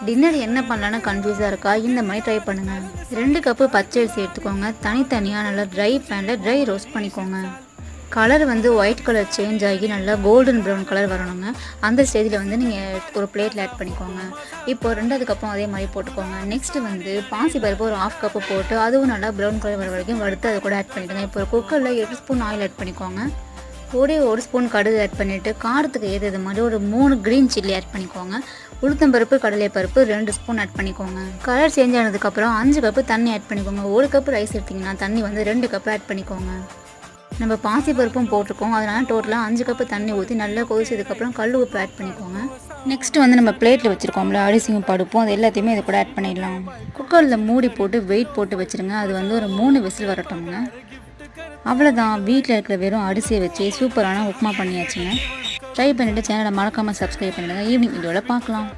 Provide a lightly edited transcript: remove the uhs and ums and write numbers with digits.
Dinner என்ன பண்ணலான்னு கன்ஃபியூஸாக இருக்கா? இந்த மாதிரி ட்ரை பண்ணுங்கள். 2 கப்பு பச்சை அரிசி எடுத்துக்கோங்க. தனித்தனியாக நல்லா ட்ரை பேனில் ட்ரை ரோஸ்ட் பண்ணிக்கோங்க. கலர் வந்து ஒயிட் கலர் சேஞ்ச் ஆகி நல்லா கோல்டன் ப்ரௌன் கலர் வரணுங்க. அந்த ஸ்டேஜில் வந்து நீங்கள் ஒரு பிளேட்டில் ஆட் பண்ணிக்கோங்க. இப்போது 2வது கப்பும் அதே மாதிரி போட்டுக்கோங்க. நெக்ஸ்ட்டு வந்து பாசிப்பருப்பு ஒரு 1/2 கப்பு போட்டு அதுவும் நல்லா ப்ரௌன் கலர் வர வரைக்கும் வறுத்து அதை கூட ஆட் பண்ணிவிடுங்க. இப்போ ஒரு குக்கரில் 8 ஸ்பூன் ஆயில் ஆட் பண்ணிக்கோங்க. ஒரே 1 ஸ்பூன் கடுகு ஆட் பண்ணிவிட்டு காரத்துக்கு ஏற்றது மாதிரி ஒரு 3 க்ரீன் சில்லி ஆட் பண்ணிக்கோங்க. உளுத்தம்பருப்பு கடலைப்பருப்பு 2 ஸ்பூன் ஆட் பண்ணிக்கோங்க. கலர் சேஞ்ச் ஆனதுக்கப்புறம் 5 கப்பு தண்ணி ஆட் பண்ணிக்கோங்க. 1 கப்பு ரைஸ் எடுத்திங்கன்னா தண்ணி வந்து 2 கப்பு ஆட் பண்ணிக்கோங்க. நம்ம பாசிப்பருப்பும் போட்டிருக்கோம், அதனால் டோட்டலாக 5 கப்பு தண்ணி ஊற்றி நல்லா கொதிச்சதுக்கப்புறம் கல் உப்பு ஆட் பண்ணிக்கோங்க. நெக்ஸ்ட்டு வந்து நம்ம பிளேட்டில் வச்சுருக்கோம்ல அரிசியும் பருப்பும் அது எல்லாத்தையுமே இது கூட ஆட் பண்ணிடலாம். குக்கரில் மூடி போட்டு வெயிட் போட்டு வச்சுருங்க. அது வந்து ஒரு 3 விசில் வரட்டும்ங்க. அவ்வளோதான், வீட்டில் இருக்கிற வெறும் அரிசியை வச்சு சூப்பரான உப்புமா பண்ணியாச்சுங்க. ட்ரை பண்ணிவிட்டு சேனலை மறக்காமல் சப்ஸ்கிரைப் பண்ணிடுங்க. ஈவினிங் வீடியோவில் பார்க்கலாம்.